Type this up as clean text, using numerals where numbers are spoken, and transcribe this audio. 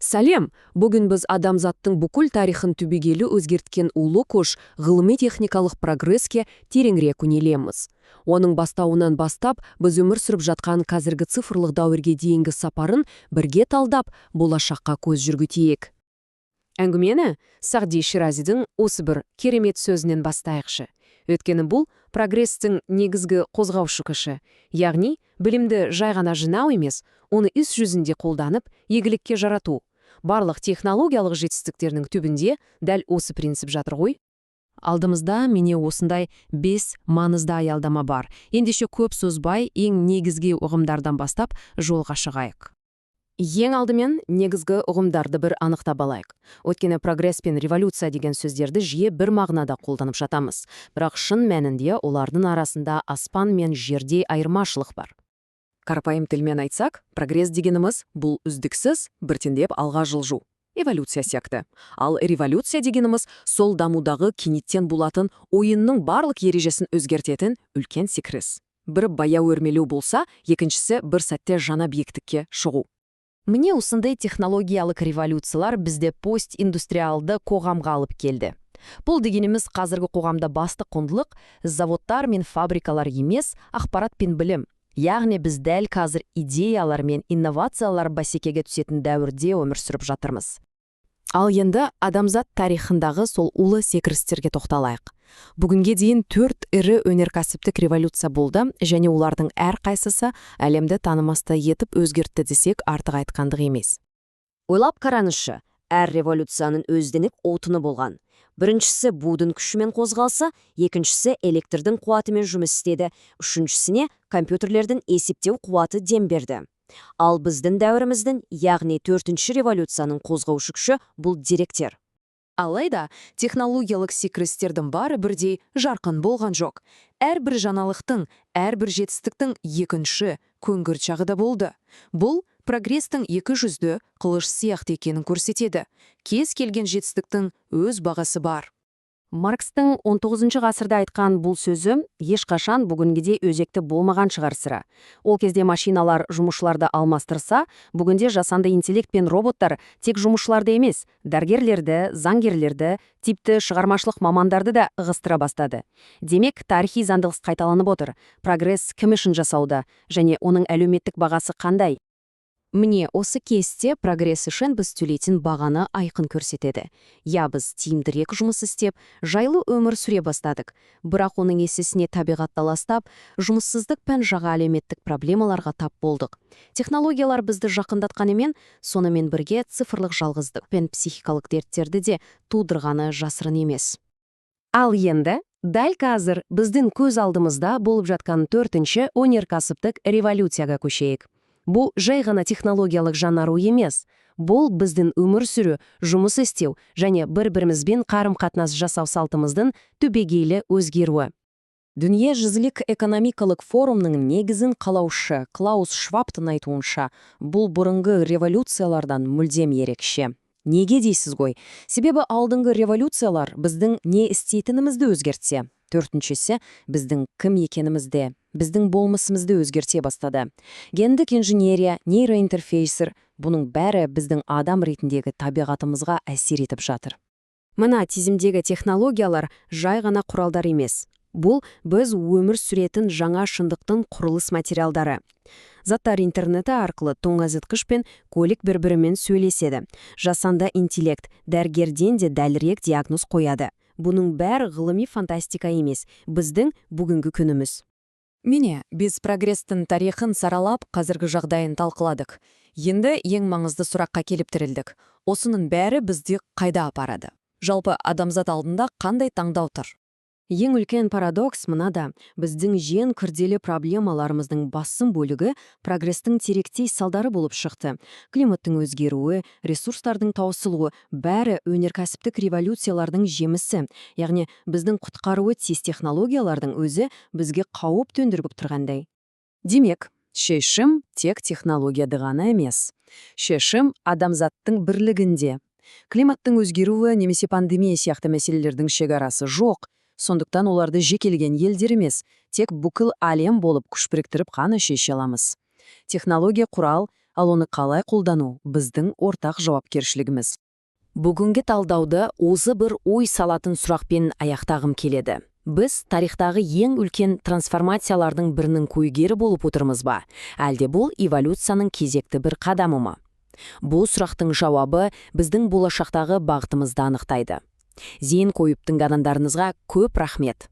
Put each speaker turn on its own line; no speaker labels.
Сәлем, бүгін біз адамзаттың бүкіл тарихын түбегейлі өзгерткен улы көш ғылыми-техникалық прогресске тереңірек үнелеміз. Оның бастауынан бастап, біз өмір сүріп жатқан қазіргі цифрлық дәуірге дейінгі сапарын бірге талдап, болашаққа көз жүргізейік. Әңгімені Сағди Ширазидің осы бір керемет сөзінен бастайықшы. Өйткені бұл прогрестің негізгі қозғаушы күші, яғни білімді жай ғана жинау емес, оны іс жүзінде қолданып, игілікке жарату. Барлық технологиялық жетістіктерінің түбінде дәл осы принцип жатыр ғой. Алдымызда міне осындай 5 маңызды аялдама бар. Ендеше көп созбай, ең негізгі ұғымдардан бастап жолға шығайық. Ең алдымен негізгі ұғымдарды бір анықтап алайық. Өйткені прогресс пен революция деген сөздерді жиі бір мағынада қолданып жатамыз. Бірақ шын мәнінде олардың арасында аспан мен жердей айырмашылық бар. Қарапайым тілмен айтсақ, прогресс дегеніміз бұл үздіксіз біртіндеп алға жылжу, эволюция сияқты. Ал революция дегеніміз сол дамудағы кенеттен болатын ойынның барлық ережесін өзгертетін үлкен секіріс. Бірі баяу өрмелеу болса, екіншісі бір сәтте жаңа биіктікке шығу. Міне осындай технологиялық революциялар бізде постиндустриалды қоғамға алып келді. Бұл дегеніміз қазіргі қоғамда басты құндылық заводтар мен фабрикалар емес, ақпарат пен білім. Яғни біз дәл қазір идеялар мен инновациялар бәсекеге түсетін дәуірде өмір сүріп жатырмыз. Ал енді адамзат тарихындағы сол улы секірістерге тоқталайық. Бүгінге дейін 4 ірі өнеркәсіптік революция болды, және олардың әрқайсысы әлемді танымастай етіп өзгертті десек артық айтқандық емес.
Ойлап қараңызшы, әр революцияның өзденік отыны болған. Біріншісі будың күшімен қозғалса, екіншісі электрдің қуатымен жұмыс істеді, үшіншісіне компьютерлердің есептеу қуаты дем берді. Ал біздің дәуіріміздің, яғни 4-ші революцияның қозғаушы күші бұл деректер.
Алайда, технологиялық секірістердің бары бірдей жарқын болған жоқ. Әрбір жаңалықтың, әрбір жетістіктің екінші күңгірт жағы да болды. Бұл прогрестің екі жүзді қылыш сияқты екенін көрсетеді. Кез келген жетістіктің өз бағасы бар. Маркстың 19 ғасырда айтқан бұл сөзі ешқашан бүгінгідей өзекті болмаған шығар сірә. Ол кезде машиналар жұмысшыларды алмастырса, бүгінде жасанды интеллект пен роботтар тек жұмысшыларды емес, дәрігерлерді, заңгерлерді, типті шығармашылық мамандарды да ығыстыра бастады. Демек, тарихи заңдылық қайталанып отыр. Прогресс кім үшін жасауда, және оның әлеуметтік бағасы қандай? Міне, осы кесте прогресс үшін біз төлейтін бағаны айқын көрсетеді. Я біз тиімдірек жұмыс істеп, жайлы өмір сүре бастадық. Бірақ оның есесіне табиғатты ластап, жұмыссыздық пен жаңа әлеуметтік проблемаларға тап болдық. Технологиялар бізді жақындатқанымен, сонымен бірге цифрлық жалғыздық пен психикалық дерттерді де тудырғаны жасырын емес. Ал енді, дәл қазір біздің көз алдымызда болып жатқан 4-ші өнеркәсіптік революцияға көшейік. Бұл жай ғана технологиялық жаңару емес. Бұл біздің өмір сүру, жұмыс істеу және бір-бірімізбен қарым-қатынас жасау салтымыздың түбегейлі өзгеруі. Дүниежүзілік экономикалық форумның негізін қалаушы Клаус Швабтың айтуынша, бұл бұрынғы революциялардан мүлдем ерекше. Неге дейсіз ғой? Себебі алдыңғы революциялар біздің не істейтінімізді өзгертсе, 4-шісі біздің кім екенімізді, біздің болмысымызды өзгерте бастады. Гендік инженерия, нейроинтерфейсер, бұның бәрі біздің адам ретіндегі табиғатымызға әсер етіп жатыр. Мына тізімдегі технологиялар жай ғана құралдар емес. Бұл біз өмір сүретін жаңа шындықтың құрылыс материалдары. Заттар интернеті арқылы тоңазытқыш пен көлік бір-бірімен сөйлеседі. Жасанды интеллект дәрігерден де дәлірек диагноз қояды. Бұның бәрі ғылыми фантастика емес, біздің бүгінгі күніміз. Міне, біз прогрестің тарихын саралап, қазіргі жағдайын талқыладық. Енді ең маңызды сұраққа келіп тірілдік. Осының бәрі бізді қайда апарады? Жалпы адамзат алдында қандай таңдау тұр? Ең үлкен парадокс мынада, біздің ең күрделі проблемаларымыздың басым бөлігі прогрестің теректей салдары болып шықты. Климаттың өзгеруі, ресурстардың таусылуы, бәрі өнеркәсіптік революциялардың жемісі. Яғни біздің құтқаруы тиіс технологиялардың өзі бізге қауіп төндіріп тұрғандай. Демек, шешім тек технологияда ғана емес. Шешім адамзаттың бірлігінде. Климаттың өзгеруі немесе пандемия сияқты мәселелердің шекарасы жоқ. Сондықтан оларды жекелеген елдер емес, тек бүкіл әлем болып күш біріктіріп қана шеше аламыз. Технология құрал, ал оны қалай қолдану біздің ортақ жауапкершілігіміз. Бүгінгі талдауды осы бір ой салатын сұрақпен аяқтағым келеді. Біз тарихтағы ең үлкен трансформациялардың бірінің куәгері болып отырмыз ба? Әлде бұл эволюцияның кезекті бір қадамы ма? Бұл сұрақтың жауабы біздің болашақтағы бағытымызды анықтайды. Зейін қойып тыңдағандарыңызға көп рахмет.